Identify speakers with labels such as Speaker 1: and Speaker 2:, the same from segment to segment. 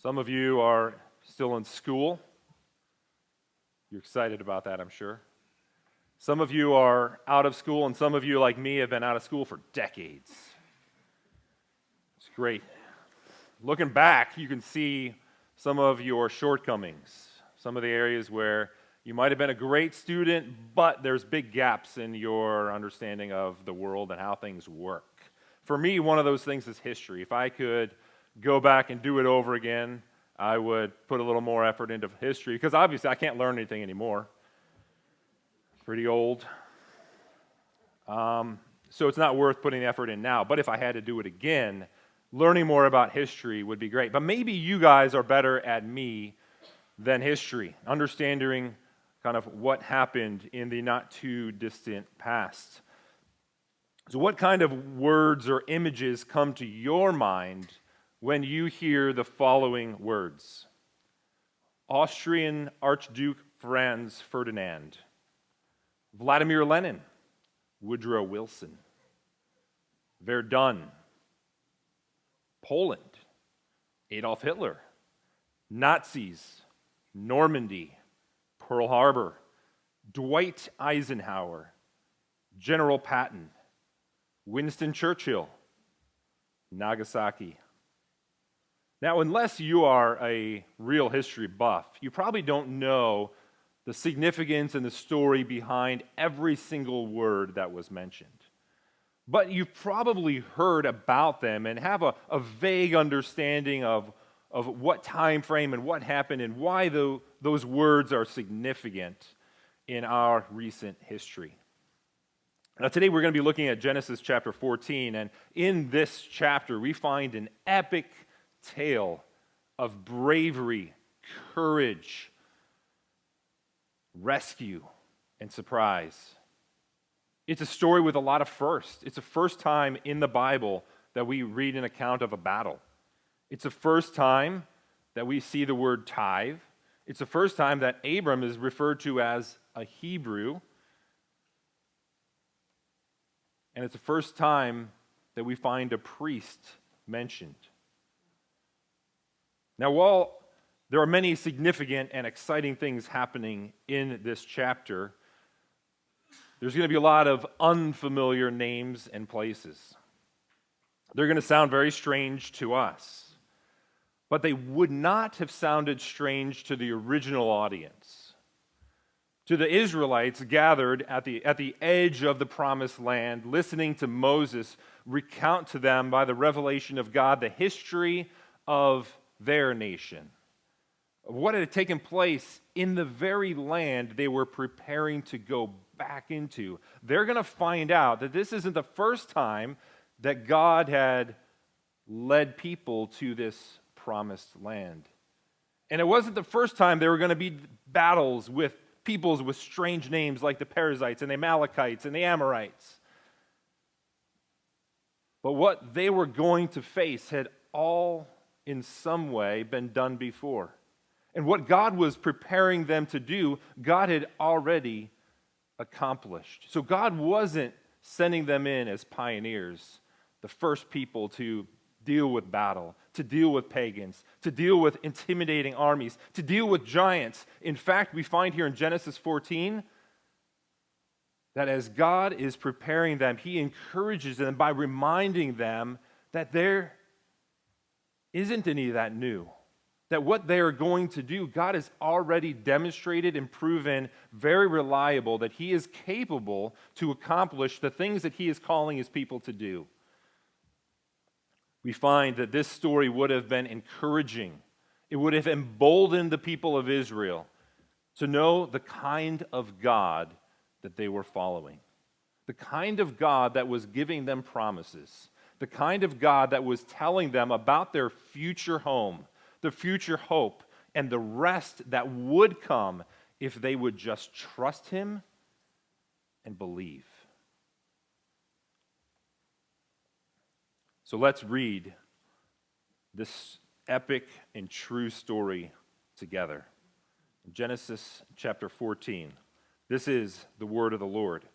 Speaker 1: Some of you are still in school. You're excited about that, I'm sure. Some of you are out of school, and some of you, like me, have been out of school for decades. It's great. Looking back, you can see some of your shortcomings, some of the areas where you might have been a great student, but there's big gaps in your understanding of the world and how things work. For me, one of those things is history. If I could go back and do it over again, I would put a little more effort into history, because obviously I can't learn anything anymore. Pretty old. So it's not worth putting the effort in now. But if I had to do it again, learning more about history would be great. But maybe you guys are better at me than history, understanding kind of what happened in the not too distant past. So what kind of words or images come to your mind when you hear the following words? Austrian Archduke Franz Ferdinand, Vladimir Lenin, Woodrow Wilson, Verdun, Poland, Adolf Hitler, Nazis, Normandy, Pearl Harbor, Dwight Eisenhower, General Patton, Winston Churchill, Nagasaki. Now, unless you are a real history buff, you probably don't know the significance and the story behind every single word that was mentioned. But you've probably heard about them and have a vague understanding of what time frame and what happened and why those words are significant in our recent history. Now, today we're going to be looking at Genesis chapter 14, and in this chapter we find an epic tale of bravery, courage, rescue, and surprise. It's a story with a lot of firsts. It's the first time in the Bible that we read an account of a battle. It's the first time that we see the word tithe. It's the first time that Abram is referred to as a Hebrew. And it's the first time that we find a priest mentioned. Now, while there are many significant and exciting things happening in this chapter, there's going to be a lot of unfamiliar names and places. They're going to sound very strange to us, but they would not have sounded strange to the original audience, to the Israelites gathered at the edge of the promised land, listening to Moses recount to them by the revelation of God the history of their nation, of what had taken place in the very land they were preparing to go back into. They're going to find out that this isn't the first time that God had led people to this promised land. And it wasn't the first time there were going to be battles with peoples with strange names like the Perizzites and the Amalekites and the Amorites. But what they were going to face had all in some way been done before. And what God was preparing them to do, God had already accomplished. So God wasn't sending them in as pioneers, the first people to deal with battle, to deal with pagans, to deal with intimidating armies, to deal with giants. In fact, we find here in Genesis 14 that as God is preparing them, He encourages them by reminding them that there isn't any of that new. That what they are going to do, God has already demonstrated and proven very reliable that He is capable to accomplish the things that He is calling His people to do. We find that this story would have been encouraging. It would have emboldened the people of Israel to know the kind of God that they were following. The kind of God that was giving them promises. The kind of God that was telling them about their future home, the future hope, and the rest that would come if they would just trust Him and believe. So let's read this epic and true story together. Genesis chapter 14. This is the word of the Lord.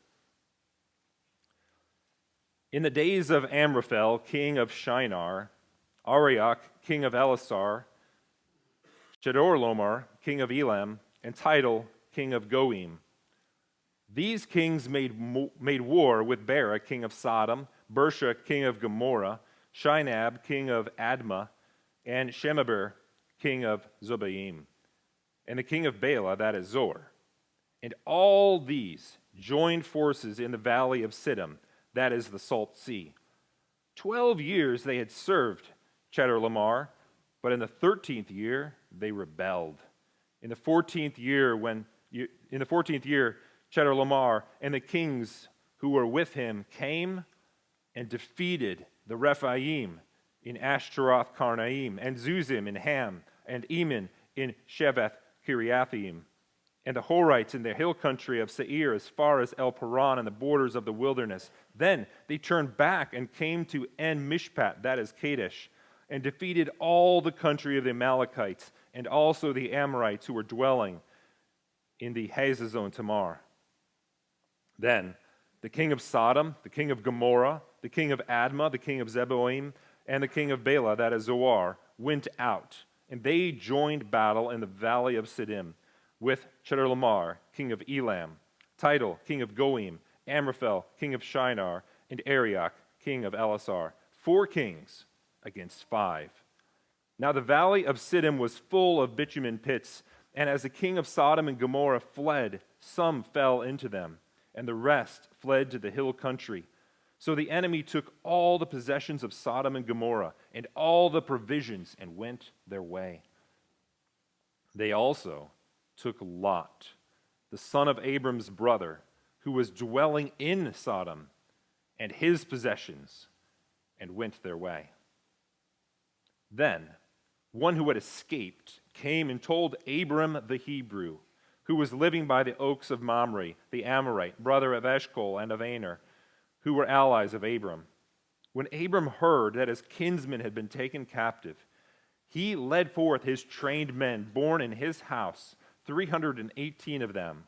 Speaker 1: In the days of Amraphel, king of Shinar, Arioch, king of Elasar, Chedorlaomer, king of Elam, and Tidal, king of Goim. These kings made war with Bera, king of Sodom, Bersha, king of Gomorrah, Shinab, king of Admah, and Shemeber, king of Zobaim, and the king of Bela, that is Zor. And all these joined forces in the valley of Siddim, that is the Salt Sea. 12 years they had served Chedorlaomer, but in the 13th year they rebelled. In the 14th year, Chedorlaomer and the kings who were with him came and defeated the Rephaim in Ashtaroth Karnaim, and Zuzim in Ham, and Eman in Shevath Kiriathaim, and the Horites in the hill country of Seir as far as El Paran and the borders of the wilderness. Then they turned back and came to En Mishpat, that is Kadesh, and defeated all the country of the Amalekites, and also the Amorites who were dwelling in the Hazazon Tamar. Then the king of Sodom, the king of Gomorrah, the king of Admah, the king of Zeboim, and the king of Bela, that is Zoar, went out, and they joined battle in the valley of Siddim with Chedorlaomer, king of Elam, Tidal, king of Goim, Amraphel, king of Shinar, and Arioch, king of Elasar. 4 kings against 5. Now the valley of Siddim was full of bitumen pits, and as the king of Sodom and Gomorrah fled, some fell into them, and the rest fled to the hill country. So the enemy took all the possessions of Sodom and Gomorrah and all the provisions and went their way. They also took Lot, the son of Abram's brother, who was dwelling in Sodom, and his possessions, and went their way. Then one who had escaped came and told Abram the Hebrew, who was living by the oaks of Mamre, the Amorite, brother of Eshcol and of Aner, who were allies of Abram. When Abram heard that his kinsmen had been taken captive, he led forth his trained men born in his house, 318 of them,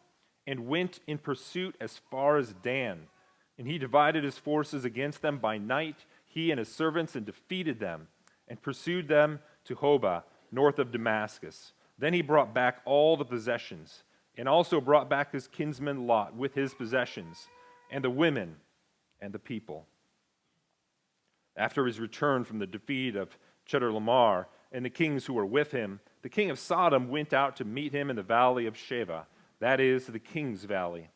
Speaker 1: and went in pursuit as far as Dan. And he divided his forces against them by night, he and his servants, and defeated them, and pursued them to Hobah, north of Damascus. Then he brought back all the possessions, and also brought back his kinsman Lot with his possessions, and the women and the people. After his return from the defeat of Chedorlaomer and the kings who were with him, the king of Sodom went out to meet him in the valley of Sheva, that is, the king's valley.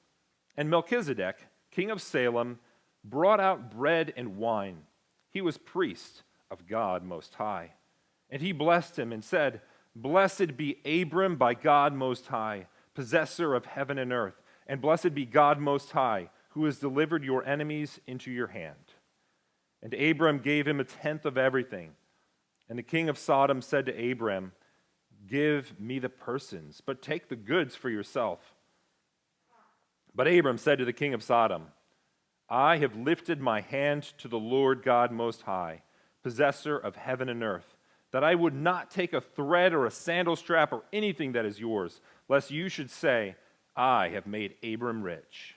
Speaker 1: And Melchizedek, king of Salem, brought out bread and wine. He was priest of God Most High. And he blessed him and said, "Blessed be Abram by God Most High, possessor of heaven and earth, and blessed be God Most High, who has delivered your enemies into your hand." And Abram gave him 1/10 of everything. And the king of Sodom said to Abram, "Give me the persons, but take the goods for yourself." But Abram said to the king of Sodom, "I have lifted my hand to the Lord God Most High, possessor of heaven and earth, that I would not take a thread or a sandal strap or anything that is yours, lest you should say, 'I have made Abram rich.'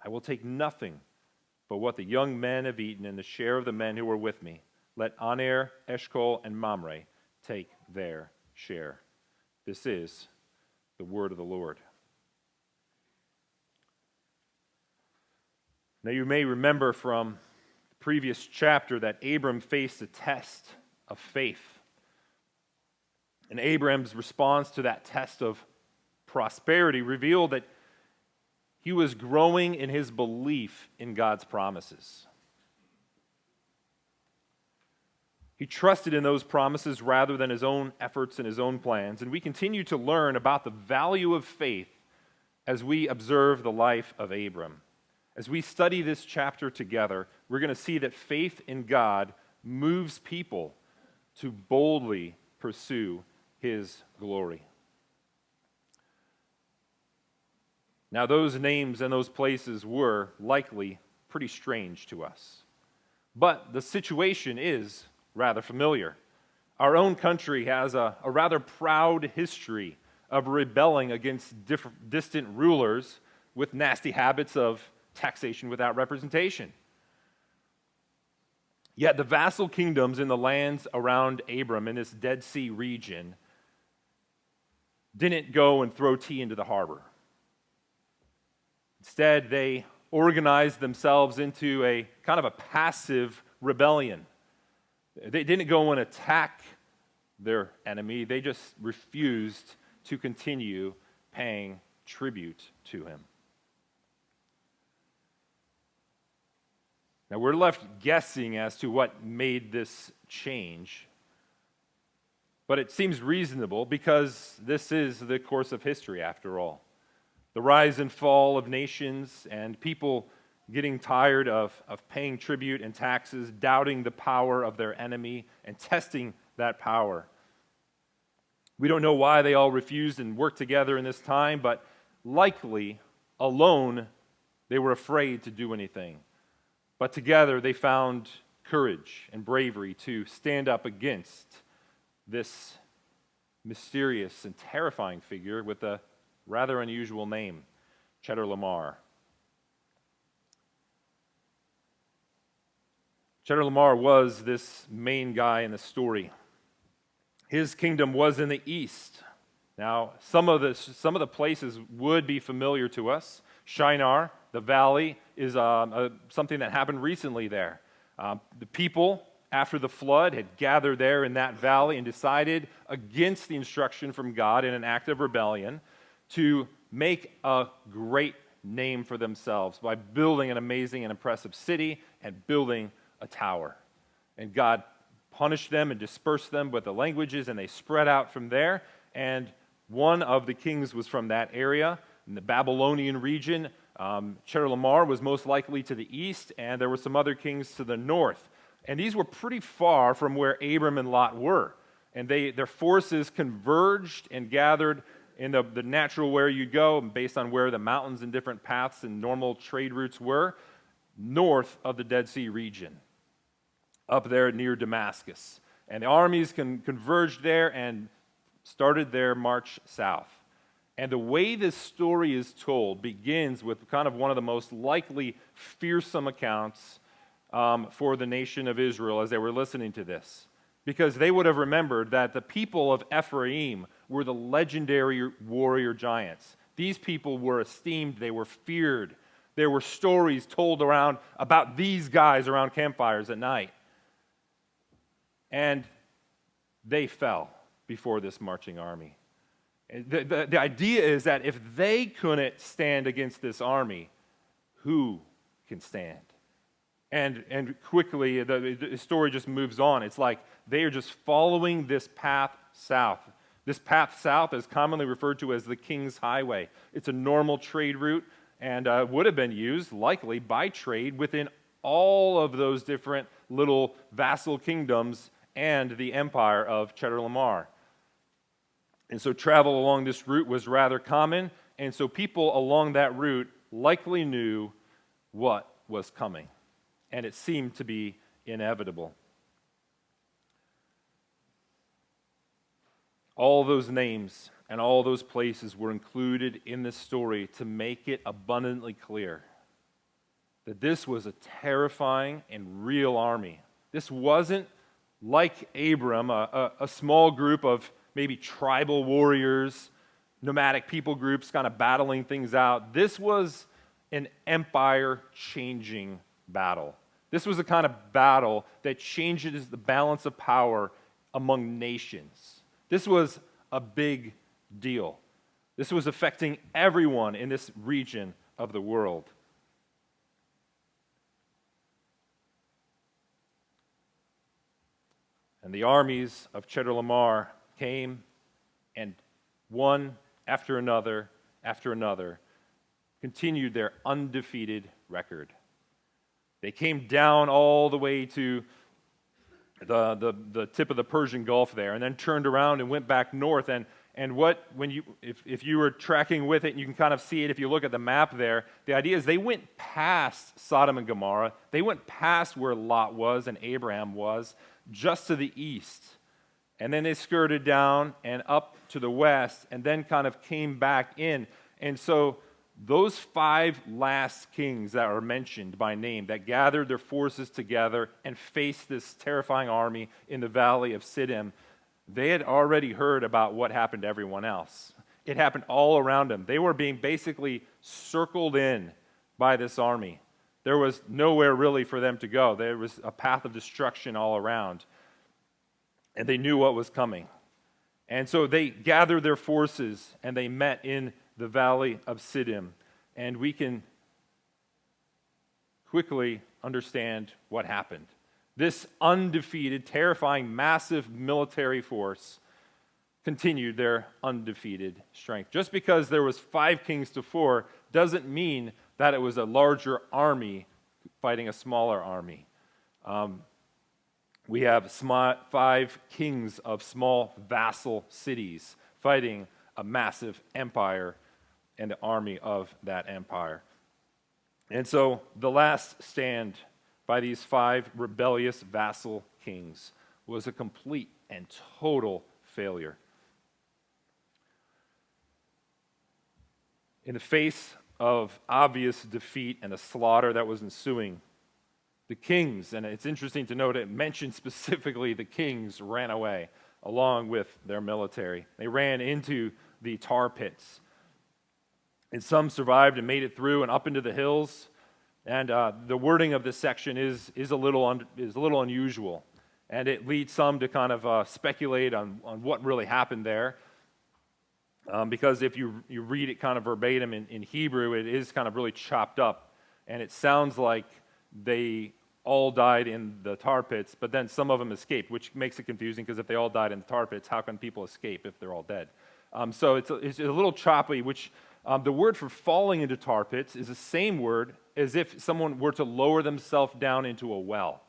Speaker 1: I will take nothing but what the young men have eaten and the share of the men who were with me. Let Aner, Eshcol, and Mamre take their share." This is the word of the Lord. Now you may remember from the previous chapter that Abram faced a test of faith. And Abram's response to that test of prosperity revealed that he was growing in his belief in God's promises. He trusted in those promises rather than his own efforts and his own plans. And we continue to learn about the value of faith as we observe the life of Abram. As we study this chapter together, we're going to see that faith in God moves people to boldly pursue his glory. Now, those names and those places were likely pretty strange to us. But the situation is rather familiar. Our own country has a rather proud history of rebelling against distant rulers with nasty habits of taxation without representation. Yet the vassal kingdoms in the lands around Abram in this Dead Sea region didn't go and throw tea into the harbor. Instead, they organized themselves into a kind of a passive rebellion. They didn't go and attack their enemy. They just refused to continue paying tribute to him. Now, we're left guessing as to what made this change, but it seems reasonable because this is the course of history, after all. The rise and fall of nations and people getting tired of paying tribute and taxes, doubting the power of their enemy, and testing that power. We don't know why they all refused and worked together in this time, but likely, alone, they were afraid to do anything. But together they found courage and bravery to stand up against this mysterious and terrifying figure with a rather unusual name, Chedorlaomer. Chedorlaomer was this main guy in the story. His kingdom was in the east. Now, some of the places would be familiar to us. Shinar, the valley, is something that happened recently there. The people, after the flood, had gathered there in that valley and decided against the instruction from God in an act of rebellion to make a great name for themselves by building an amazing and impressive city and building a tower. And God punished them and dispersed them with the languages, and they spread out from there. And one of the kings was from that area, in the Babylonian region. Chedorlaomer was most likely to the east, and there were some other kings to the north. And these were pretty far from where Abram and Lot were. And their forces converged and gathered in the natural where you go, based on where the mountains and different paths and normal trade routes were, north of the Dead Sea region, up there near Damascus. And the armies converged there and started their march south. And the way this story is told begins with kind of one of the most likely fearsome accounts for the nation of Israel as they were listening to this. Because they would have remembered that the people of Ephraim were the legendary warrior giants. These people were esteemed, they were feared. There were stories told around about these guys around campfires at night. And they fell before this marching army. The idea is that if they couldn't stand against this army, who can stand? And quickly, the story just moves on. It's like they are just following this path south. This path south is commonly referred to as the King's Highway. It's a normal trade route and would have been used, likely, by trade within all of those different little vassal kingdoms and the empire of Chedorlaomer. And so travel along this route was rather common, and so people along that route likely knew what was coming, and it seemed to be inevitable. All those names and all those places were included in this story to make it abundantly clear that this was a terrifying and real army. This wasn't like Abram, a small group of maybe tribal warriors, nomadic people groups kind of battling things out. This was an empire-changing battle. This was a kind of battle that changes the balance of power among nations. This was a big deal. This was affecting everyone in this region of the world. And the armies of Chedorlaomer came, and one after another continued their undefeated record. They came down all the way to the tip of the Persian Gulf there, and then turned around and went back north. If you were tracking with it, and you can kind of see it if you look at the map there, the idea is they went past Sodom and Gomorrah. They went past where Lot was and Abraham was, just to the east. And then they skirted down and up to the west, and then kind of came back in. And so those 5 last kings that are mentioned by name, that gathered their forces together and faced this terrifying army in the valley of Siddim, they had already heard about what happened to everyone else. It happened all around them. They were being basically circled in by this army. There was nowhere really for them to go. There was a path of destruction all around. And they knew what was coming. And so they gathered their forces and they met in the valley of Siddim. And we can quickly understand what happened. This undefeated, terrifying, massive military force continued their undefeated strength. Just because there was 5 kings to 4 doesn't mean that it was a larger army fighting a smaller army. We have 5 kings of small vassal cities fighting a massive empire and the army of that empire. And so the last stand by these 5 rebellious vassal kings was a complete and total failure. In the face of obvious defeat and the slaughter that was ensuing, the kings, and it's interesting to note it mentioned specifically the kings, ran away along with their military. They ran into the tar pits. And some survived and made it through and up into the hills. And the wording of this section is a little unusual. And it leads some to kind of speculate on what really happened there. Because if you read it kind of verbatim in Hebrew, it is kind of really chopped up. And it sounds like they all died in the tar pits, but then some of them escaped, which makes it confusing because if they all died in the tar pits, how can people escape if they're all dead? So it's a little choppy, which the word for falling into tar pits is the same word as if someone were to lower themselves down into a well.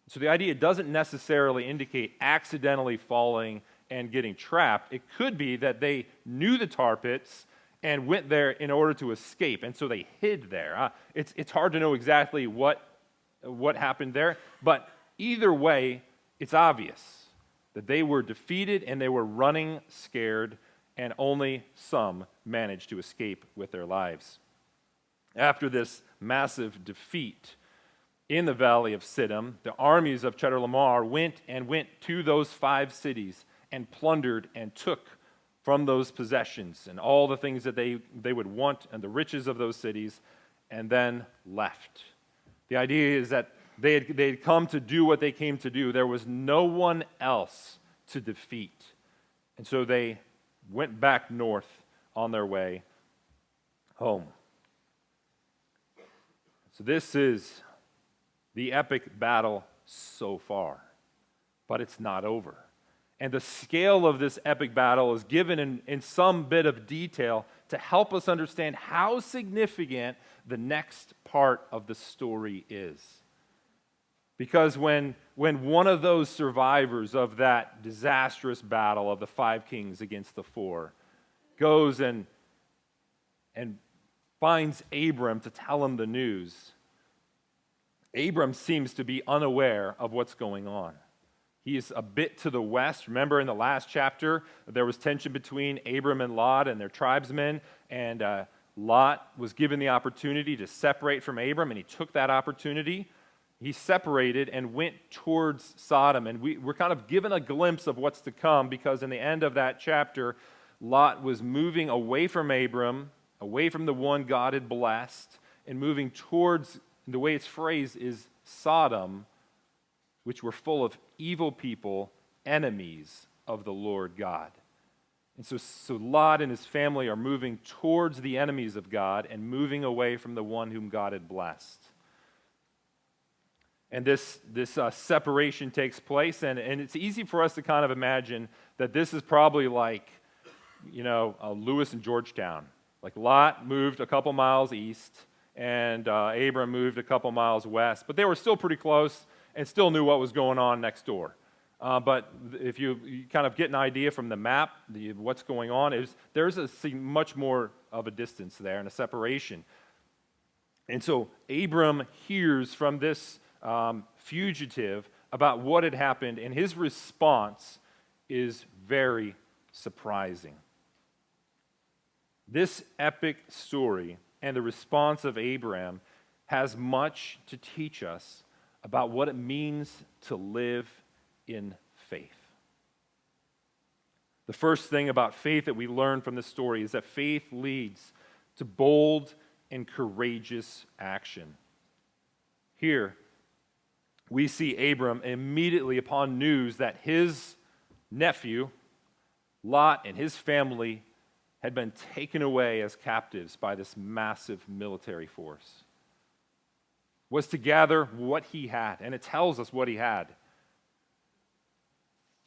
Speaker 1: So the idea doesn't necessarily indicate accidentally falling and getting trapped. It could be that they knew the tar pits and went there in order to escape, and so they hid there. It's hard to know exactly what happened there, but either way, it's obvious that they were defeated and they were running scared, and only some managed to escape with their lives. After this massive defeat in the valley of Siddim, the armies of Chedorlaomer went to those 5 cities and plundered and took from those possessions and all the things that they would want and the riches of those cities, and then left. The idea is that they had come to do what they came to do. There was no one else to defeat. And so they went back north on their way home. So this is the epic battle so far, but it's not over. And the scale of this epic battle is given in some bit of detail to help us understand how significant the next part of the story is. Because when one of those survivors of that disastrous battle of the 5 kings against the 4 goes and finds Abram to tell him the news, Abram seems to be unaware of what's going on. He is a bit to the west. Remember in the last chapter, there was tension between Abram and Lot and their tribesmen, and Lot was given the opportunity to separate from Abram, and he took that opportunity. He separated and went towards Sodom, and we're kind of given a glimpse of what's to come, because in the end of that chapter, Lot was moving away from Abram, away from the one God had blessed, and moving towards, the way it's phrased is Sodom, which were full of evil people, enemies of the Lord God. And so Lot and his family are moving towards the enemies of God and moving away from the one whom God had blessed. And this separation takes place, and it's easy for us to kind of imagine that this is probably like, Lewis and Georgetown. Like Lot moved a couple miles east, and Abram moved a couple miles west, but they were still pretty close and still knew what was going on next door. But if you kind of get an idea from the map, what's going on, there's much more of a distance there and a separation. And so Abram hears from this fugitive about what had happened, and his response is very surprising. This epic story and the response of Abram has much to teach us about what it means to live in faith. The first thing about faith that we learn from this story is that faith leads to bold and courageous action. Here, we see Abram immediately upon news that his nephew, Lot, and his family had been taken away as captives by this massive military force, was to gather what he had. And it tells us what he had.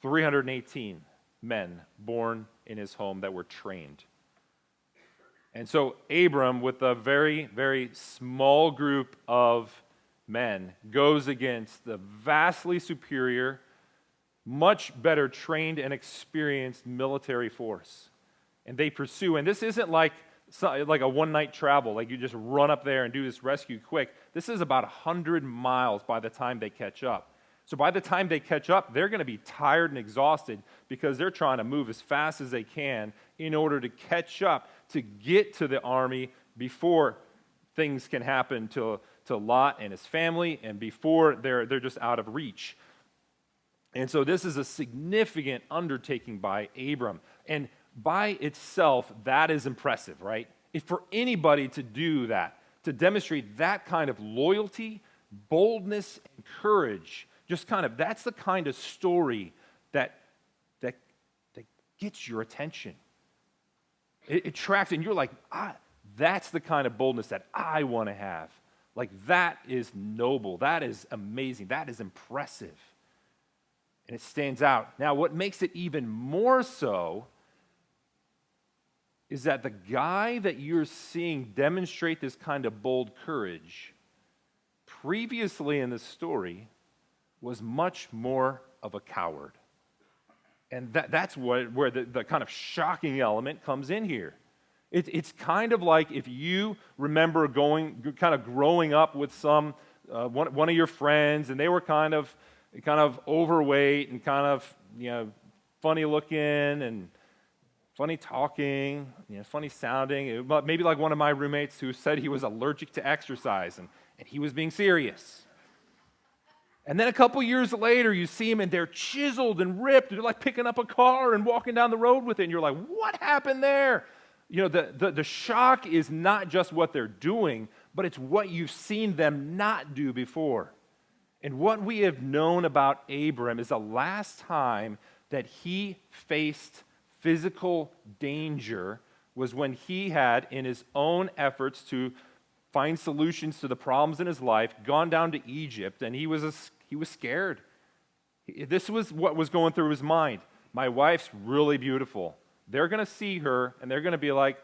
Speaker 1: 318 men born in his home that were trained. And so Abram, with a very, very small group of men, goes against the vastly superior, much better trained and experienced military force. And they pursue, and this isn't like a one-night travel, like you just run up there and do this rescue quick. This is about 100 miles by the time they catch up. So by the time they catch up, they're going to be tired and exhausted because they're trying to move as fast as they can in order to catch up, to get to the army before things can happen to Lot and his family, and before they're just out of reach. And so this is a significant undertaking by Abram. And by itself, that is impressive, right? If for anybody to do that, to demonstrate that kind of loyalty, boldness, and courage, that's the kind of story that gets your attention. It attracts, and you're like, that's the kind of boldness that I want to have. Like, that is noble. That is amazing. That is impressive. And it stands out. Now, what makes it even more so is that the guy that you're seeing demonstrate this kind of bold courage previously in the story was much more of a coward. And that's where the kind of shocking element comes in here. It's kind of like if you remember growing up with one of your friends, and they were kind of overweight and kind of funny looking and funny talking, funny sounding. Maybe like one of my roommates who said he was allergic to exercise, and he was being serious. And then a couple years later, you see them, and they're chiseled and ripped. They're like picking up a car and walking down the road with it. And you're like, what happened there? The shock is not just what they're doing, but it's what you've seen them not do before. And what we have known about Abram is the last time that he faced physical danger was when he had, in his own efforts to find solutions to the problems in his life, gone down to Egypt, and he was scared. This was what was going through his mind. My wife's really beautiful. They're going to see her, and they're going to be like,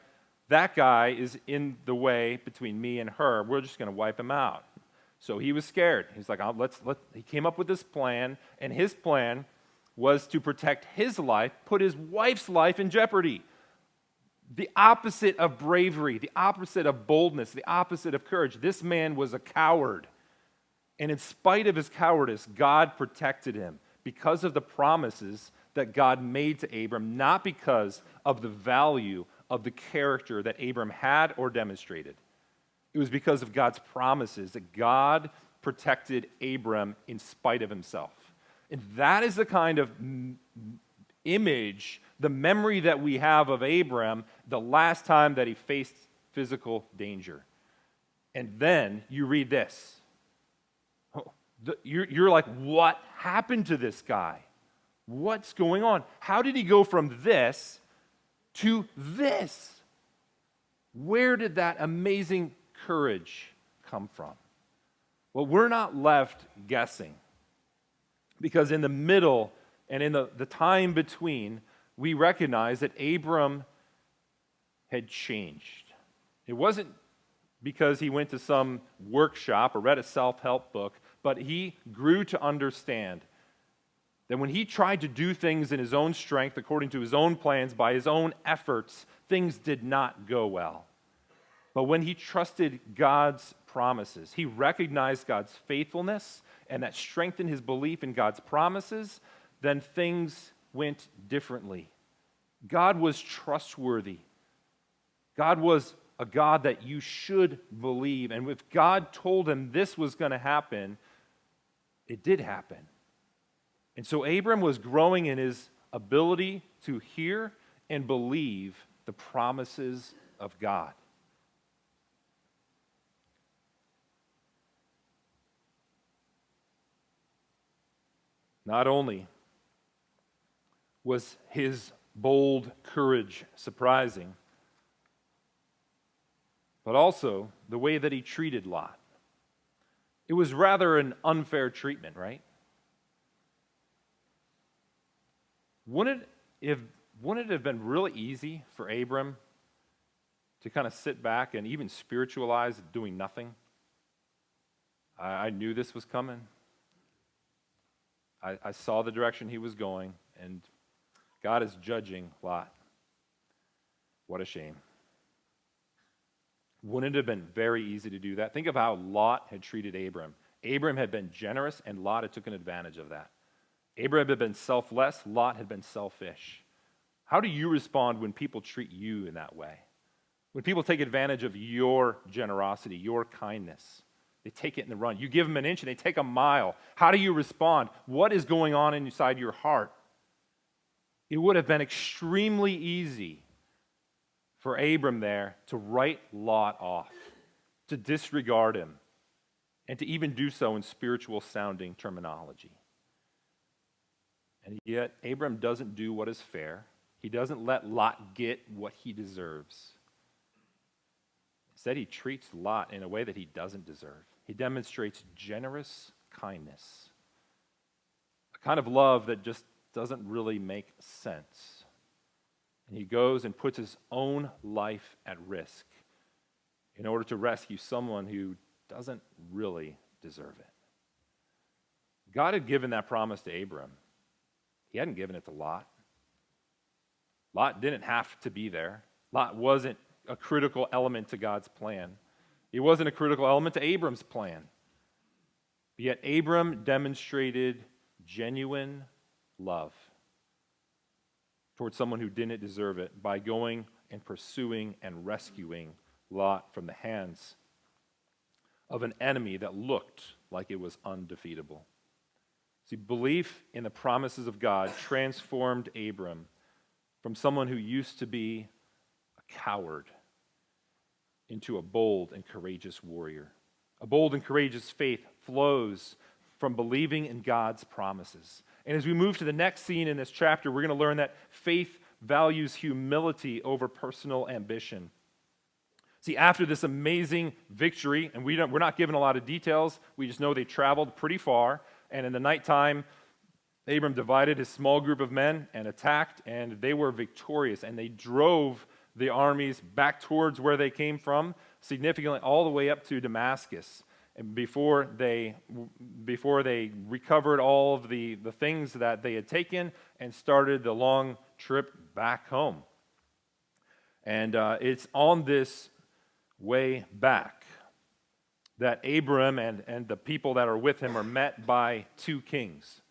Speaker 1: that guy is in the way between me and her. We're just going to wipe him out. So he was scared. He's like, he came up with this plan, and his plan was to protect his life, put his wife's life in jeopardy. The opposite of bravery, the opposite of boldness, the opposite of courage. This man was a coward. And in spite of his cowardice, God protected him because of the promises that God made to Abram, not because of the value of the character that Abram had or demonstrated. It was because of God's promises that God protected Abram in spite of himself. And that is the kind of image, the memory that we have of Abram the last time that he faced physical danger. And then you read this. You're like, what happened to this guy? What's going on? How did he go from this to this? Where did that amazing courage come from? Well, we're not left guessing, because in the middle and in the time between, we recognize that Abram had changed. It wasn't because he went to some workshop or read a self-help book, but he grew to understand that when he tried to do things in his own strength, according to his own plans, by his own efforts, things did not go well. But when he trusted God's promises, he recognized God's faithfulness, and that strengthened his belief in God's promises, then things went differently. God was trustworthy. God was a God that you should believe. And if God told him this was going to happen, it did happen. And so Abram was growing in his ability to hear and believe the promises of God. Not only was his bold courage surprising, but also the way that he treated Lot. It was rather an unfair treatment, right? Wouldn't it have been really easy for Abram to kind of sit back and even spiritualize doing nothing? I knew this was coming. I saw the direction he was going, and God is judging Lot. What a shame. Wouldn't it have been very easy to do that? Think of how Lot had treated Abram. Abram had been generous, and Lot had taken advantage of that. Abram had been selfless, Lot had been selfish. How do you respond when people treat you in that way? When people take advantage of your generosity, your kindness? They take it in the run. You give them an inch and they take a mile. How do you respond? What is going on inside your heart? It would have been extremely easy for Abram there to write Lot off, to disregard him, and to even do so in spiritual sounding terminology. And yet, Abram doesn't do what is fair. He doesn't let Lot get what he deserves. Instead, he treats Lot in a way that he doesn't deserve. He demonstrates generous kindness, a kind of love that just doesn't really make sense. And he goes and puts his own life at risk in order to rescue someone who doesn't really deserve it. God had given that promise to Abram. He hadn't given it to Lot. Lot didn't have to be there. Lot wasn't a critical element to God's plan. He wasn't a critical element to Abram's plan. But yet Abram demonstrated genuine love towards someone who didn't deserve it by going and pursuing and rescuing Lot from the hands of an enemy that looked like it was undefeatable. See, belief in the promises of God transformed Abram from someone who used to be a coward into a bold and courageous warrior. A bold and courageous faith flows from believing in God's promises. And as we move to the next scene in this chapter, we're going to learn that faith values humility over personal ambition. See, after this amazing victory, and we're not given a lot of details, we just know they traveled pretty far, and in the nighttime, Abram divided his small group of men and attacked, and they were victorious, and they drove the armies back towards where they came from, significantly all the way up to Damascus. And before they recovered all of the things that they had taken and started the long trip back home. And it's on this way back that Abram and the people that are with him are met by two kings.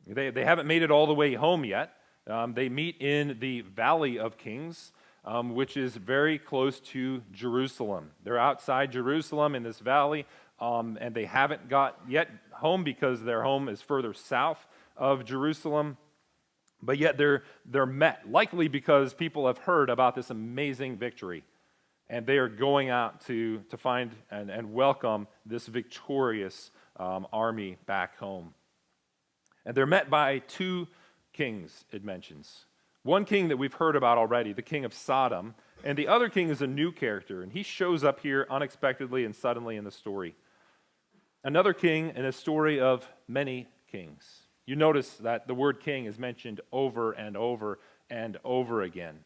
Speaker 1: They haven't made it all the way home yet. They meet in the Valley of Kings, which is very close to Jerusalem. They're outside Jerusalem in this valley, and they haven't got yet home because their home is further south of Jerusalem. But yet they're met, likely because people have heard about this amazing victory. And they are going out to find and welcome this victorious army back home. And they're met by two kings, it mentions. One king that we've heard about already, the king of Sodom, and the other king is a new character, and he shows up here unexpectedly and suddenly in the story. Another king in a story of many kings. You notice that the word king is mentioned over and over and over again.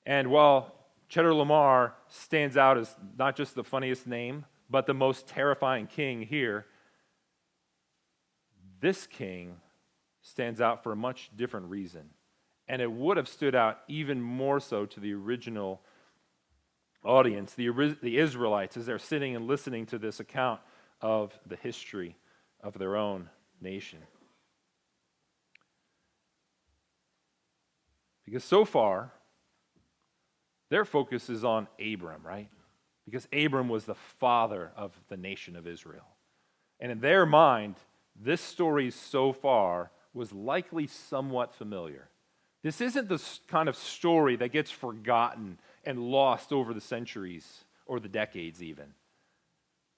Speaker 1: And while Chedorlaomer stands out as not just the funniest name, but the most terrifying king here, this king stands out for a much different reason. And it would have stood out even more so to the original audience, the Israelites, as they're sitting and listening to this account of the history of their own nation. Because so far, their focus is on Abram, right? Because Abram was the father of the nation of Israel. And in their mind, this story so far was likely somewhat familiar. This isn't the kind of story that gets forgotten and lost over the centuries or the decades even.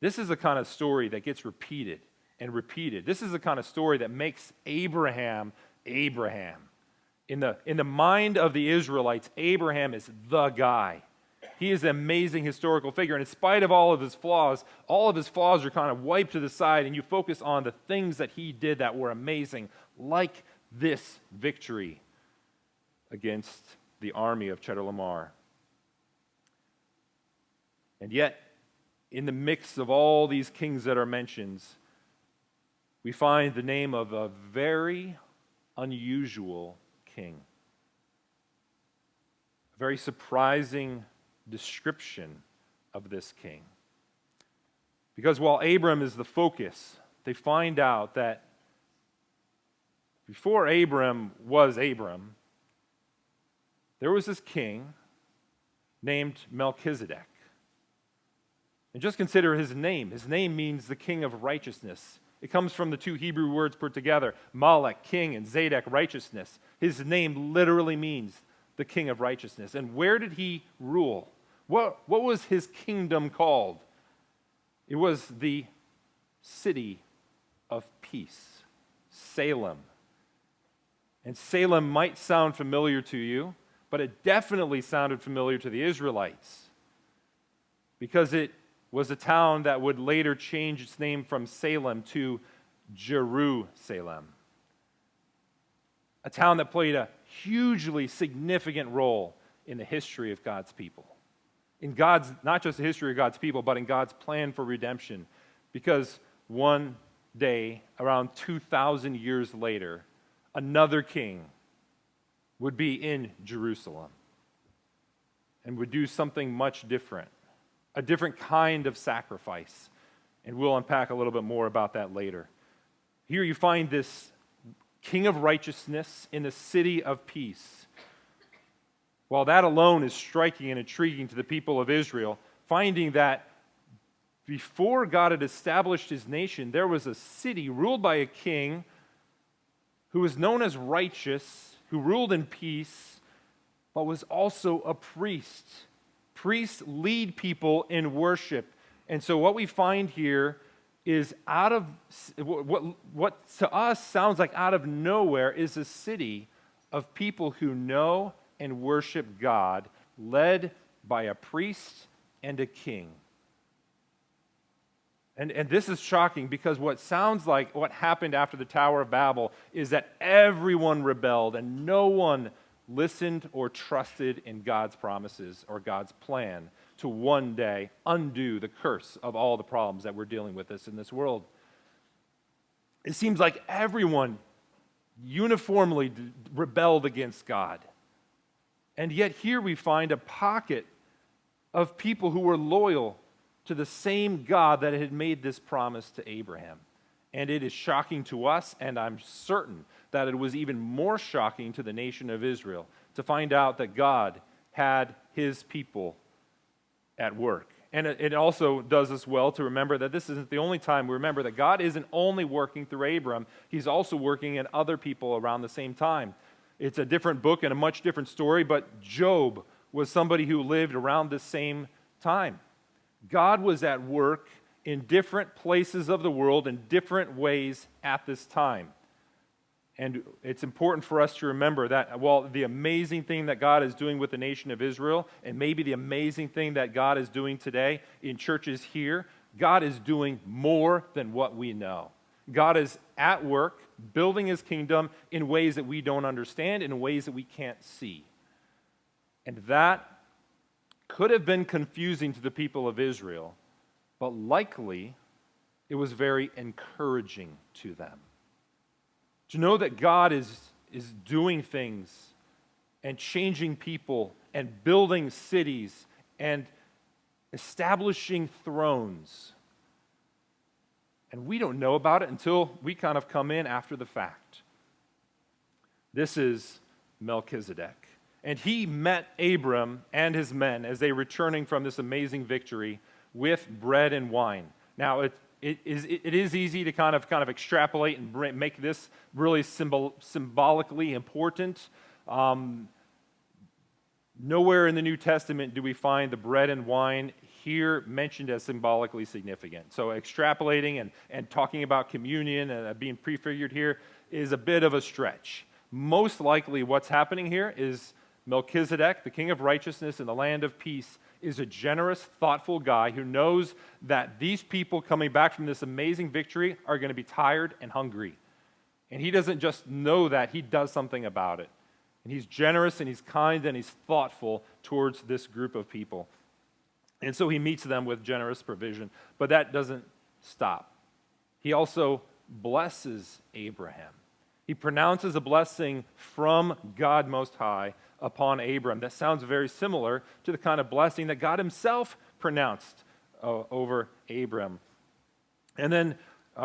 Speaker 1: This is the kind of story that gets repeated and repeated. This is the kind of story that makes Abraham, Abraham. In the mind of the Israelites, Abraham is the guy. He is an amazing historical figure, and in spite of all of his flaws are kind of wiped to the side, and you focus on the things that he did that were amazing, like this victory against the army of Chedorlaomer. And yet, in the mix of all these kings that are mentioned, we find the name of a very unusual king. A very surprising description of this king. Because while Abram is the focus, they find out that before Abram was Abram, there was this king named Melchizedek. And just consider his name. His name means the king of righteousness. It comes from the two Hebrew words put together, Malek, king, and Zadok, righteousness. His name literally means the king of righteousness. And where did he rule? What was his kingdom called? It was the city of peace, Salem. And Salem might sound familiar to you, but it definitely sounded familiar to the Israelites because it was a town that would later change its name from Salem to Jerusalem. A town that played a hugely significant role in the history of God's people. In God's, not just the history of God's people, but in God's plan for redemption. Because one day, around 2,000 years later, another king would be in Jerusalem and would do something much different, a different kind of sacrifice. And we'll unpack a little bit more about that later. Here you find this king of righteousness in a city of peace. While that alone is striking and intriguing to the people of Israel, finding that before God had established his nation, there was a city ruled by a king who was known as righteous, who ruled in peace, but was also a priest. Priests lead people in worship. And so what we find here is out of what to us sounds like out of nowhere is a city of people who know and worship God, led by a priest and a king. And this is shocking because what sounds like what happened after the Tower of Babel is that everyone rebelled and no one listened or trusted in God's promises or God's plan to one day undo the curse of all the problems that we're dealing with in this world. It seems like everyone uniformly rebelled against God. And yet here we find a pocket of people who were loyal to the same God that had made this promise to Abraham. And it is shocking to us, and I'm certain that it was even more shocking to the nation of Israel to find out that God had his people at work. And it also does us well to remember that this isn't the only time we remember that God isn't only working through Abram, he's also working in other people around the same time. It's a different book and a much different story, but Job was somebody who lived around the same time. God was at work in different places of the world in different ways at this time. And it's important for us to remember that while the amazing thing that God is doing with the nation of Israel, and maybe the amazing thing that God is doing today in churches here, God is doing more than what we know. God is at work building his kingdom in ways that we don't understand, in ways that we can't see. And that could have been confusing to the people of Israel, but likely it was very encouraging to them. To know that God is doing things and changing people and building cities and establishing thrones. And we don't know about it until we kind of come in after the fact. This is Melchizedek. And he met Abram and his men as they were returning from this amazing victory with bread and wine. Now, it is easy to kind of extrapolate and make this really symbolically important. Nowhere in the New Testament do we find the bread and wine here mentioned as symbolically significant. So extrapolating and talking about communion and being prefigured here is a bit of a stretch. Most likely what's happening here is Melchizedek, the king of righteousness in the land of peace, is a generous, thoughtful guy who knows that these people coming back from this amazing victory are going to be tired and hungry. And he doesn't just know that, he does something about it. And he's generous and he's kind and he's thoughtful towards this group of people. And so he meets them with generous provision. But that doesn't stop. He also blesses Abraham. He pronounces a blessing from God Most High upon Abram. That sounds very similar to the kind of blessing that God himself pronounced over Abram. And then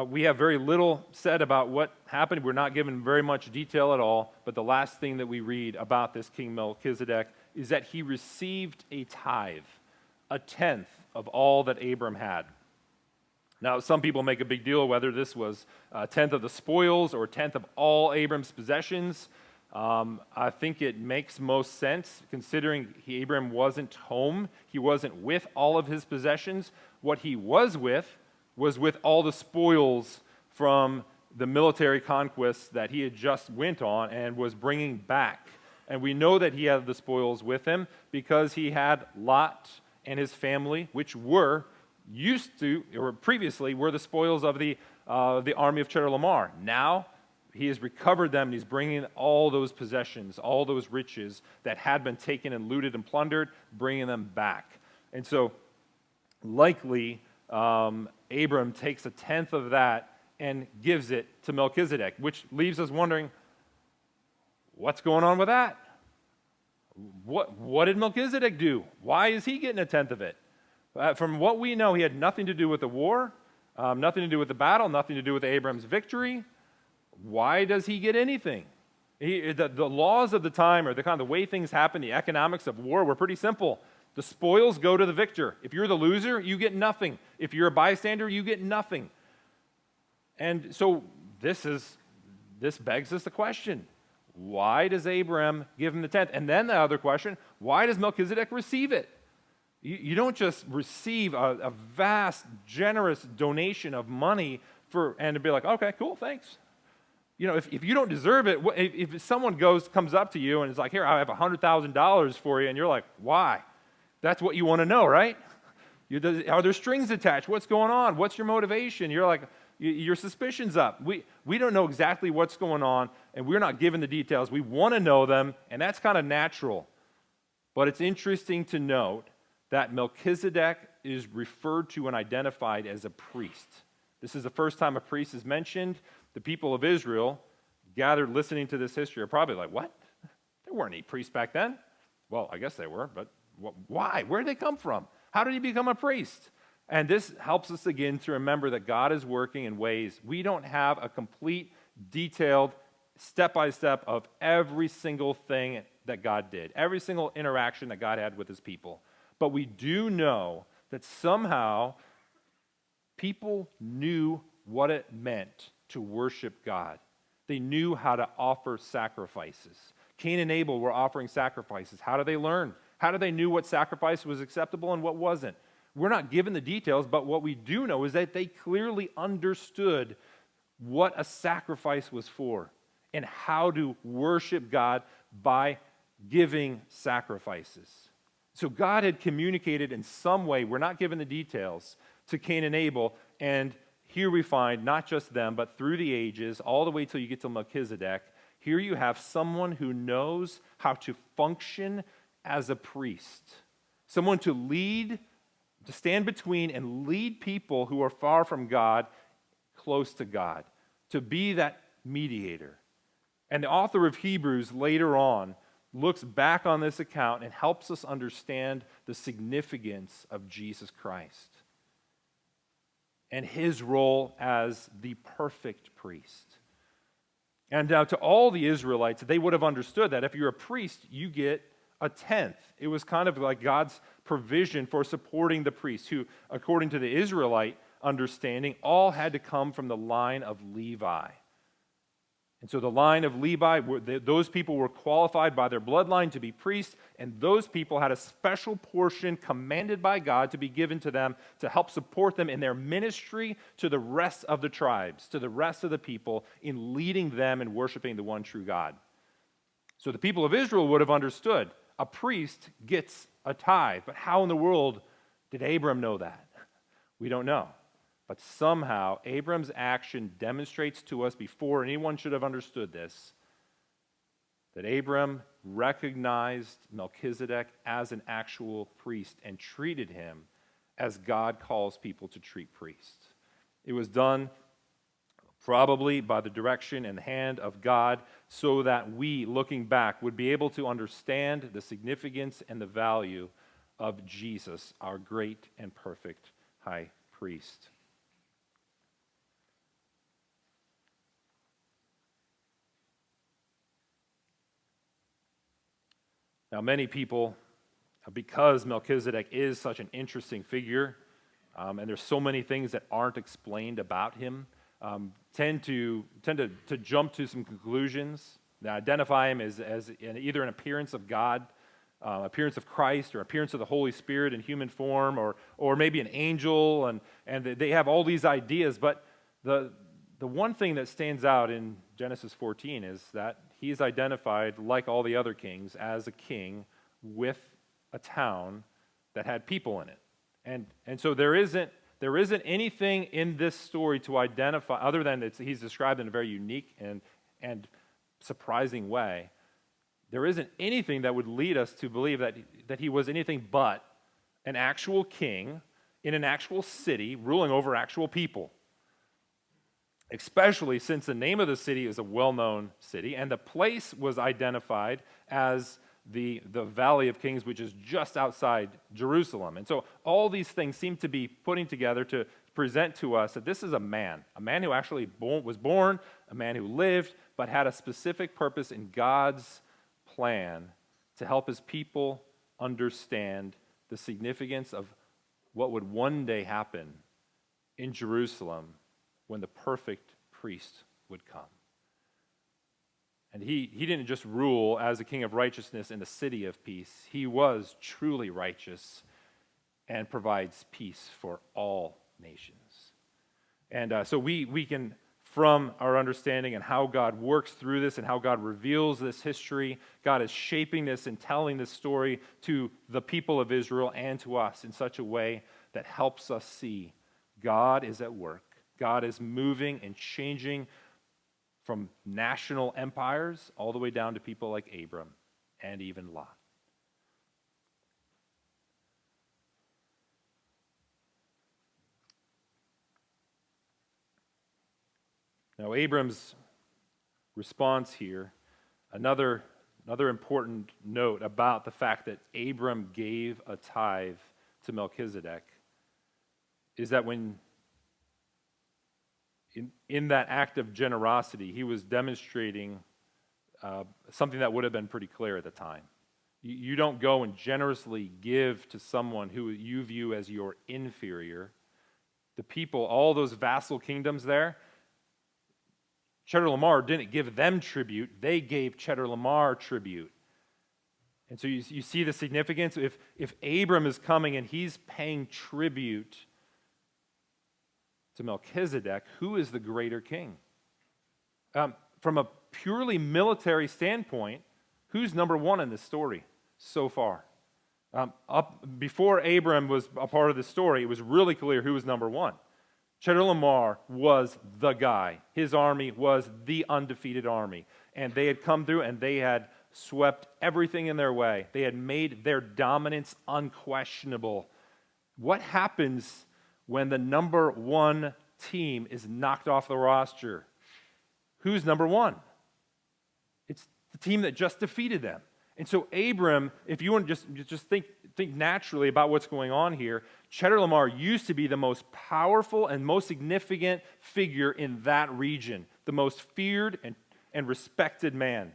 Speaker 1: we have very little said about what happened. We're not given very much detail at all, but the last thing that we read about this King Melchizedek is that he received a tithe, a tenth of all that Abram had. Now, some people make a big deal whether this was a tenth of the spoils or a tenth of all Abram's possessions. I think it makes most sense considering Abram wasn't home. He wasn't with all of his possessions. What he was with all the spoils from the military conquests that he had just went on and was bringing back. And we know that he had the spoils with him because he had Lot and his family, which were previously were the spoils of the army of Chedorlaomer. Now he has recovered them and he's bringing all those possessions, all those riches that had been taken and looted and plundered, bringing them back. And so likely Abram takes a tenth of that and gives it to Melchizedek, which leaves us wondering, what's going on with that? What did Melchizedek do? Why is he getting a tenth of it? From what we know, he had nothing to do with the war, nothing to do with the battle, nothing to do with Abram's victory. Why does he get anything? The laws of the time, or the kind of the way things happen, the economics of war were pretty simple. The spoils go to the victor. If you're the loser, you get nothing. If you're a bystander, you get nothing. And so this begs us the question, why does Abram give him the tenth? And then the other question, why does Melchizedek receive it? You don't just receive a vast, generous donation of money and to be like, okay, cool, thanks. You know, if you don't deserve it, if someone comes up to you and is like, here, I have $100,000 for you, and you're like, why? That's what you want to know, right? Are there strings attached? What's going on? What's your motivation? You're like, your suspicion's up. We don't know exactly what's going on, and we're not given the details. We want to know them, and that's kind of natural. But it's interesting to note that Melchizedek is referred to and identified as a priest. This is the first time a priest is mentioned. The people of Israel gathered listening to this history are probably like, what? There weren't any priests back then. Well, I guess they were, but why? Where did they come from? How did he become a priest? And this helps us again to remember that God is working in ways we don't have a complete, detailed, step-by-step of every single thing that God did, every single interaction that God had with his people. But we do know that somehow people knew what it meant to worship God. They knew how to offer sacrifices. Cain and Abel were offering sacrifices. How did they learn? How did they know what sacrifice was acceptable and what wasn't? We're not given the details, but what we do know is that they clearly understood what a sacrifice was for and how to worship God by giving sacrifices. So God had communicated in some way, we're not given the details, to Cain and Abel, and here we find not just them, but through the ages, all the way till you get to Melchizedek, here you have someone who knows how to function as a priest, someone to lead, to stand between and lead people who are far from God, close to God, to be that mediator. And the author of Hebrews later on looks back on this account and helps us understand the significance of Jesus Christ and his role as the perfect priest. And now to all the Israelites, they would have understood that if you're a priest, you get a tenth. It was kind of like God's provision for supporting the priest, who, according to the Israelite understanding, all had to come from the line of Levi. And so the line of Levi, those people were qualified by their bloodline to be priests, and those people had a special portion commanded by God to be given to them to help support them in their ministry to the rest of the tribes, to the rest of the people, in leading them in worshiping the one true God. So the people of Israel would have understood a priest gets a tithe, but how in the world did Abram know that? We don't know. But somehow, Abram's action demonstrates to us, before anyone should have understood this, that Abram recognized Melchizedek as an actual priest and treated him as God calls people to treat priests. It was done probably by the direction and hand of God, so that we, looking back, would be able to understand the significance and the value of Jesus, our great and perfect high priest. Now, many people, because Melchizedek is such an interesting figure, and there's so many things that aren't explained about him, tend to jump to some conclusions that identify him as either an appearance of God, appearance of Christ, or appearance of the Holy Spirit in human form, or maybe an angel, and they have all these ideas. But the one thing that stands out in Genesis 14 is that he is identified, like all the other kings, as a king with a town that had people in it. And so there isn't anything in this story to identify, other than he's described in a very unique and surprising way. There isn't anything that would lead us to believe that he was anything but an actual king in an actual city ruling over actual people. Especially since the name of the city is a well-known city, and the place was identified as the Valley of Kings, which is just outside Jerusalem. And so all these things seem to be putting together to present to us that this is a man who actually was born, a man who lived, but had a specific purpose in God's plan to help his people understand the significance of what would one day happen in Jerusalem when the perfect priest would come. And he didn't just rule as a king of righteousness in the city of peace. He was truly righteous and provides peace for all nations. And so we can, from our understanding and how God works through this and how God reveals this history, God is shaping this and telling this story to the people of Israel and to us in such a way that helps us see God is at work. God is moving and changing from national empires all the way down to people like Abram and even Lot. Now, Abram's response here, another important note about the fact that Abram gave a tithe to Melchizedek, is that when in that act of generosity, he was demonstrating something that would have been pretty clear at the time. You don't go and generously give to someone who you view as your inferior. The people, all those vassal kingdoms there, Chedorlaomer didn't give them tribute, they gave Chedorlaomer tribute. And so you see the significance. If Abram is coming and he's paying tribute to Melchizedek, who is the greater king? From a purely military standpoint, who's number one in this story so far? Before Abram was a part of the story, it was really clear who was number one. Chedorlaomer was the guy. His army was the undefeated army. And they had come through and they had swept everything in their way. They had made their dominance unquestionable. What happens when the number one team is knocked off the roster? Who's number one? It's the team that just defeated them. And so Abram, if you want to just think naturally about what's going on here, Chedorlaomer used to be the most powerful and most significant figure in that region, the most feared and respected man.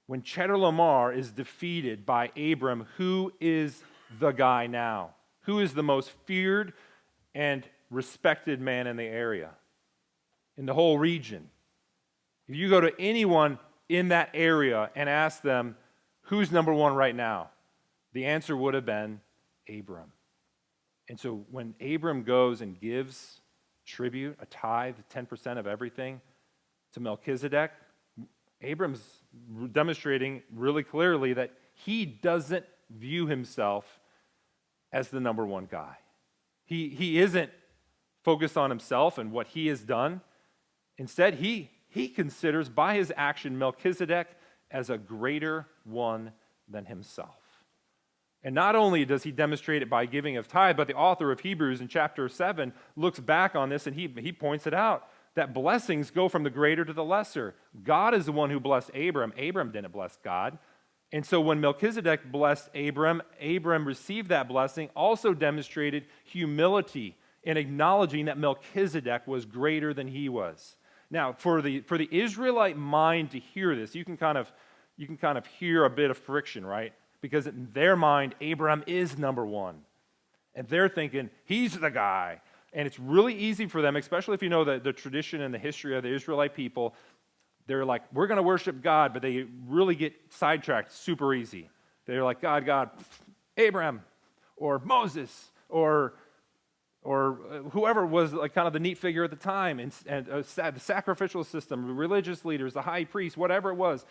Speaker 1: When Chedorlaomer is defeated by Abram, who is the guy now? Who is the most feared and respected man in the area, in the whole region. If you go to anyone in that area and ask them, who's number one right now? The answer would have been Abram. And so when Abram goes and gives tribute, a tithe, 10% of everything to Melchizedek, Abram's demonstrating really clearly that he doesn't view himself as the number one guy. He isn't focused on himself and what he has done. Instead, he considers by his action Melchizedek as a greater one than himself. And not only does he demonstrate it by giving of tithe, but the author of Hebrews in chapter 7 looks back on this and he points it out, that blessings go from the greater to the lesser. God is the one who blessed Abram. Abram didn't bless God. And so when Melchizedek blessed Abram received that blessing, also demonstrated humility in acknowledging that Melchizedek was greater than he was. Now, for the Israelite mind to hear this, you can kind of hear a bit of friction, right? Because in their mind, Abram is number one. And they're thinking, he's the guy. And it's really easy for them, especially if you know the tradition and the history of the Israelite people. They're like, we're going to worship God, but they really get sidetracked super easy. They're like, God, Abraham, or Moses, or whoever was like kind of the neat figure at the time, and the sacrificial system, the religious leaders, the high priest, whatever it was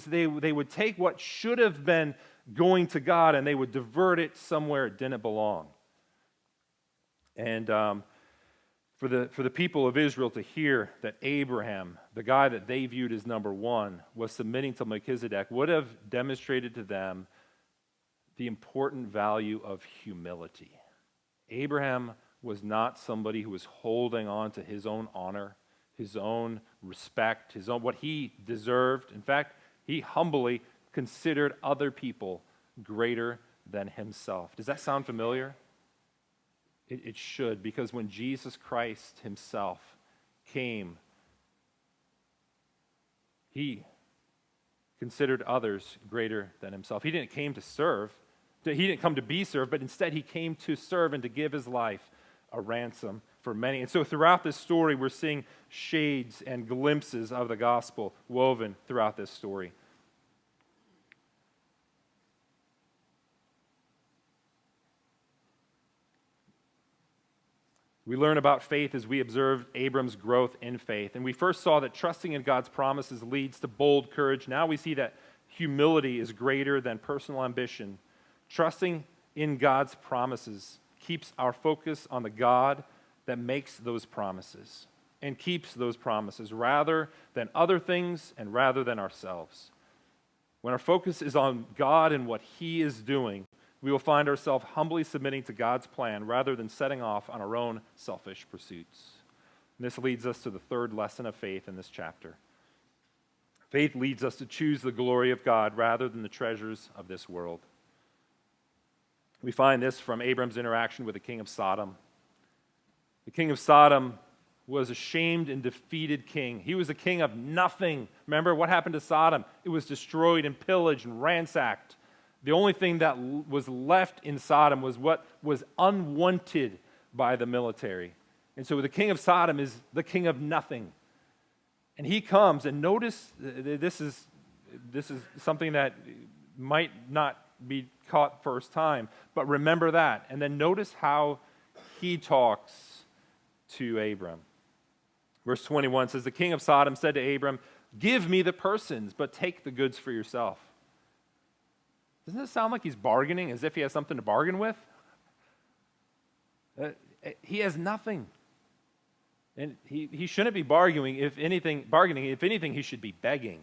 Speaker 1: they would take what should have been going to God and they would divert it somewhere it didn't belong. And for the people of Israel to hear that Abraham, the guy that they viewed as number one, was submitting to Melchizedek would have demonstrated to them the important value of humility. Abraham was not somebody who was holding on to his own honor, his own respect, what he deserved. In fact, he humbly considered other people greater than himself. Does that sound familiar? It should, because when Jesus Christ himself came, he considered others greater than himself. He didn't come to serve. He didn't come to be served, but instead he came to serve and to give his life a ransom for many. And so throughout this story, we're seeing shades and glimpses of the gospel woven throughout this story. We learn about faith as we observe Abram's growth in faith. And we first saw that trusting in God's promises leads to bold courage. Now we see that humility is greater than personal ambition. Trusting in God's promises keeps our focus on the God that makes those promises and keeps those promises rather than other things and rather than ourselves. When our focus is on God and what He is doing, we will find ourselves humbly submitting to God's plan rather than setting off on our own selfish pursuits. And this leads us to the third lesson of faith in this chapter. Faith leads us to choose the glory of God rather than the treasures of this world. We find this from Abram's interaction with the king of Sodom. The king of Sodom was a shamed and defeated king. He was a king of nothing. Remember what happened to Sodom? It was destroyed and pillaged and ransacked. The only thing that was left in Sodom was what was unwanted by the military. And so the king of Sodom is the king of nothing. And he comes, and notice this is something that might not be caught first time, but remember that. And then notice how he talks to Abram. Verse 21 says, the king of Sodom said to Abram, "Give me the persons, but take the goods for yourself." Doesn't it sound like he's bargaining, as if he has something to bargain with? He has nothing. And he shouldn't be bargaining. If anything, he should be begging.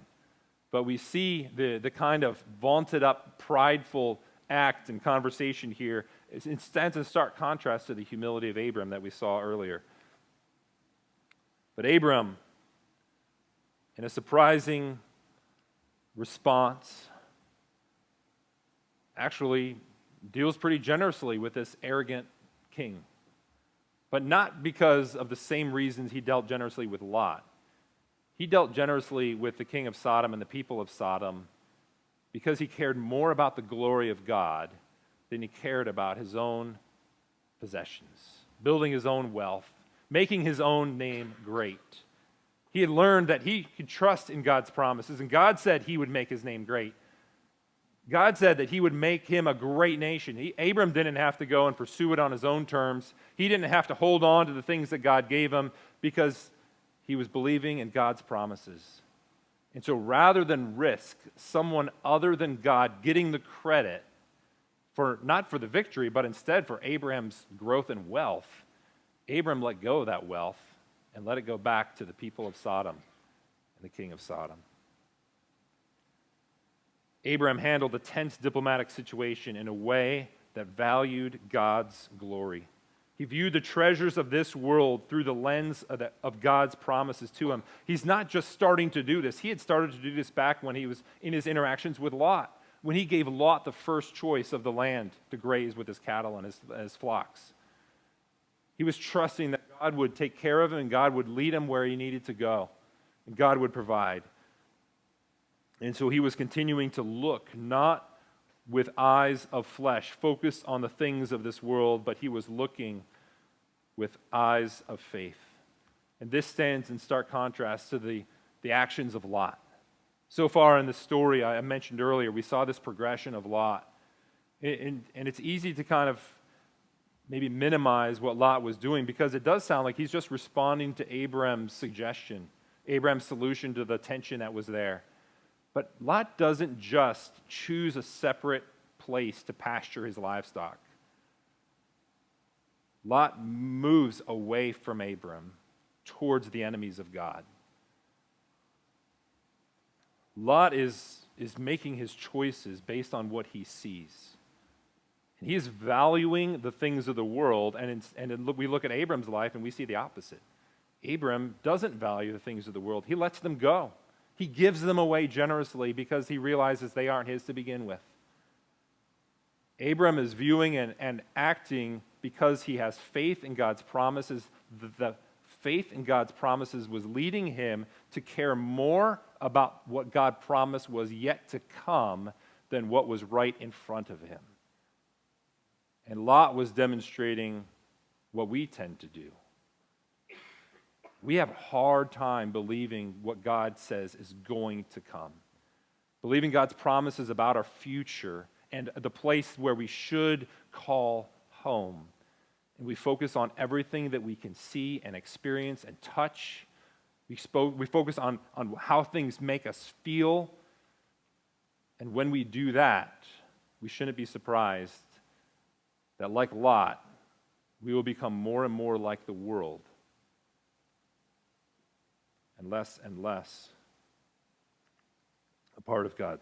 Speaker 1: But we see the kind of vaunted up, prideful act and conversation here. It stands in stark contrast to the humility of Abram that we saw earlier. But Abram, in a surprising response, actually deals pretty generously with this arrogant king. But not because of the same reasons he dealt generously with Lot. He dealt generously with the king of Sodom and the people of Sodom because he cared more about the glory of God than he cared about his own possessions. building his own wealth, making his own name great. He had learned that he could trust in God's promises, and God said he would make his name great. God said that he would make him a great nation. Abram didn't have to go and pursue it on his own terms. He didn't have to hold on to the things that God gave him because he was believing in God's promises. And so rather than risk someone other than God getting the credit for not for the victory, but instead for Abraham's growth and wealth, Abram let go of that wealth and let it go back to the people of Sodom and the king of Sodom. Abraham handled the tense diplomatic situation in a way that valued God's glory. He viewed the treasures of this world through the lens of God's promises to him. He's not just starting to do this. He had started to do this back when he was in his interactions with Lot, when he gave Lot the first choice of the land to graze with his cattle and his flocks. He was trusting that God would take care of him and God would lead him where he needed to go, and God would provide. And so he was continuing to look, not with eyes of flesh, focused on the things of this world, but he was looking with eyes of faith. And this stands in stark contrast to the actions of Lot. So far in the story I mentioned earlier, we saw this progression of Lot. And it's easy to kind of maybe minimize what Lot was doing because it does sound like he's just responding to Abraham's suggestion, Abraham's solution to the tension that was there. But Lot doesn't just choose a separate place to pasture his livestock. Lot moves away from Abram towards the enemies of God. Lot is making his choices based on what he sees. And he is valuing the things of the world, and we look at Abram's life and we see the opposite. Abram doesn't value the things of the world. He lets them go. He gives them away generously because he realizes they aren't his to begin with. Abram is viewing and acting because he has faith in God's promises. The faith in God's promises was leading him to care more about what God promised was yet to come than what was right in front of him. And Lot was demonstrating what we tend to do. We have a hard time believing what God says is going to come. Believing God's promises about our future and the place where we should call home. And we focus on everything that we can see and experience and touch. We focus on how things make us feel. And when we do that, we shouldn't be surprised that, like Lot, we will become more and more like the world. And less a part of God.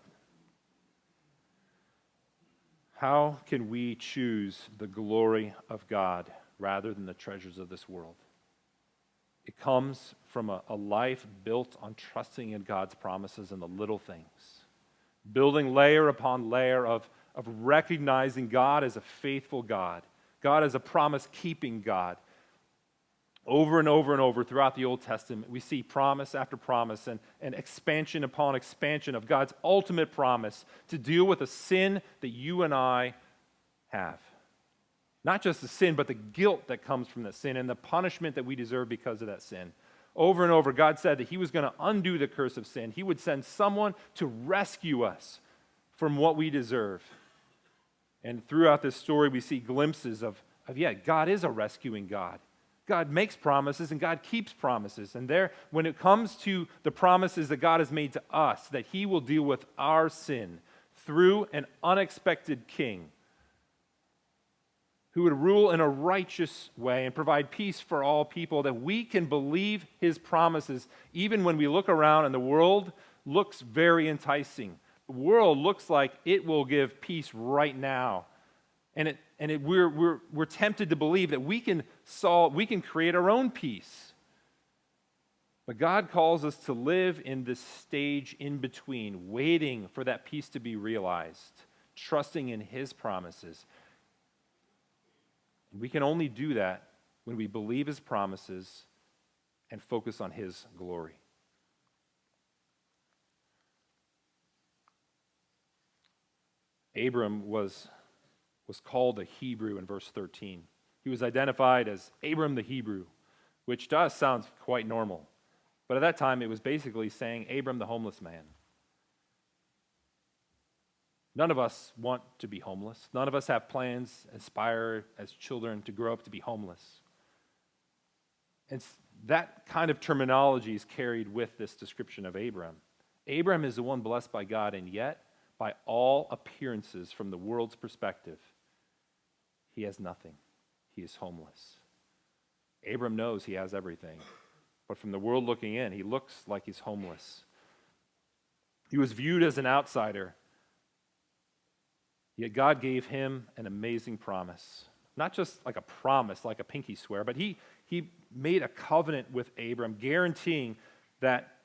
Speaker 1: How can we choose the glory of God rather than the treasures of this world? It comes from a life built on trusting in God's promises in the little things. Building layer upon layer of recognizing God as a faithful God. God as a promise-keeping God. Over and over and over throughout the Old Testament, we see promise after promise and expansion upon expansion of God's ultimate promise to deal with the sin that you and I have. Not just the sin, but the guilt that comes from that sin and the punishment that we deserve because of that sin. Over and over, God said that he was going to undo the curse of sin. He would send someone to rescue us from what we deserve. And throughout this story, we see glimpses of God is a rescuing God. God makes promises and God keeps promises. And there, when it comes to the promises that God has made to us, that he will deal with our sin through an unexpected king who would rule in a righteous way and provide peace for all people, that we can believe his promises even when we look around and the world looks very enticing. The world looks like it will give peace right now. And we're tempted to believe that we can create our own peace. But God calls us to live in this stage in between, waiting for that peace to be realized, trusting in his promises. And we can only do that when we believe his promises and focus on his glory. Abram was called a Hebrew in verse 13. He was identified as Abram the Hebrew, which to us sounds quite normal. But at that time, it was basically saying Abram the homeless man. None of us want to be homeless. None of us have plans, aspire as children to grow up to be homeless. And that kind of terminology is carried with this description of Abram. Abram is the one blessed by God, and yet, by all appearances from the world's perspective, he has nothing. He is homeless. Abram knows he has everything, but from the world looking in, he looks like he's homeless. He was viewed as an outsider, yet God gave him an amazing promise. Not just like a promise, like a pinky swear, but he made a covenant with Abram, guaranteeing that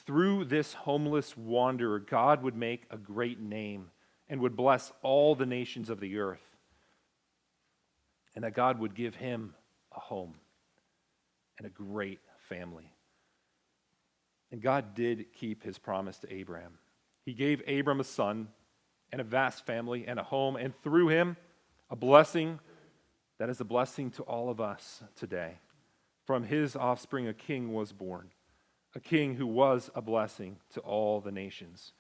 Speaker 1: through this homeless wanderer, God would make a great name and would bless all the nations of the earth, and that God would give him a home and a great family. And God did keep his promise to Abraham. He gave Abram a son and a vast family and a home, and through him, a blessing that is a blessing to all of us today. From his offspring, a king was born, a king who was a blessing to all the nations.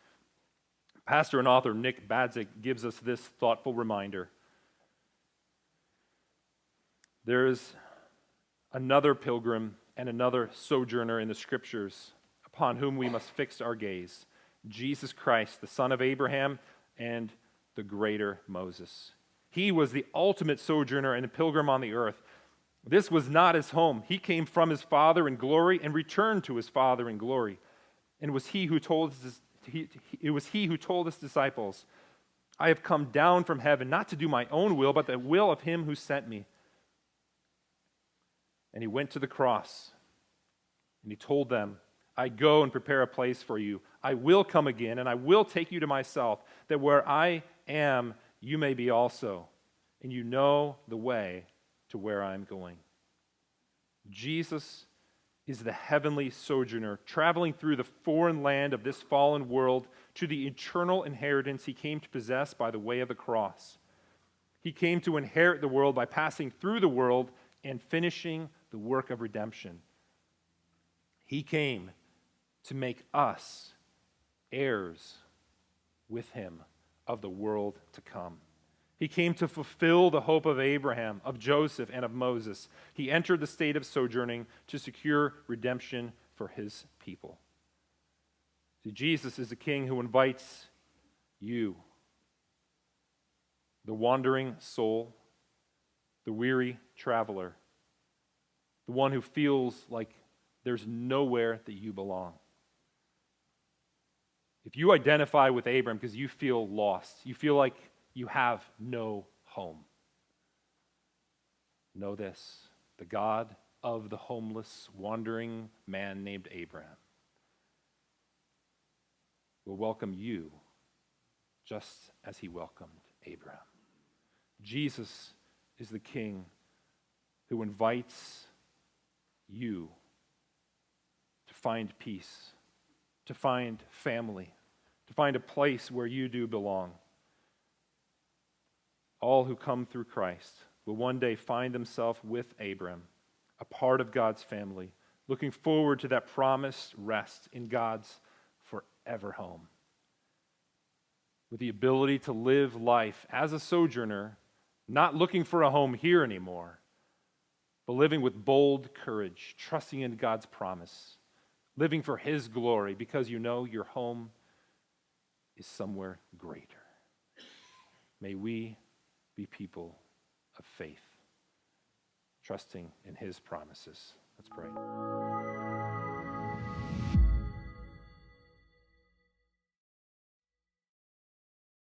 Speaker 1: Pastor and author Nick Badzik gives us this thoughtful reminder. There is another pilgrim and another sojourner in the Scriptures upon whom we must fix our gaze, Jesus Christ, the son of Abraham and the greater Moses. He was the ultimate sojourner and a pilgrim on the earth. This was not his home. He came from his Father in glory and returned to his Father in glory. And it was he who told his disciples, I have come down from heaven not to do my own will, but the will of him who sent me. And he went to the cross, and he told them, I go and prepare a place for you. I will come again, and I will take you to myself, that where I am, you may be also, and you know the way to where I'm going. Jesus is the heavenly sojourner, traveling through the foreign land of this fallen world to the eternal inheritance he came to possess by the way of the cross. He came to inherit the world by passing through the world and finishing the work of redemption. He came to make us heirs with him of the world to come. He came to fulfill the hope of Abraham, of Joseph, and of Moses. He entered the state of sojourning to secure redemption for his people. See, Jesus is the king who invites you, the wandering soul, the weary traveler, the one who feels like there's nowhere that you belong. If you identify with Abram because you feel lost, you feel like you have no home, know this: the God of the homeless, wandering man named Abraham will welcome you just as he welcomed Abraham. Jesus is the king who invites you to find peace, to find family, to find a place where you do belong. All who come through Christ will one day find themselves with Abram, a part of God's family, looking forward to that promised rest in God's forever home. With the ability to live life as a sojourner, not looking for a home here anymore, but living with bold courage, trusting in God's promise, living for his glory because you know your home is somewhere greater. May we be people of faith, trusting in his promises. Let's pray.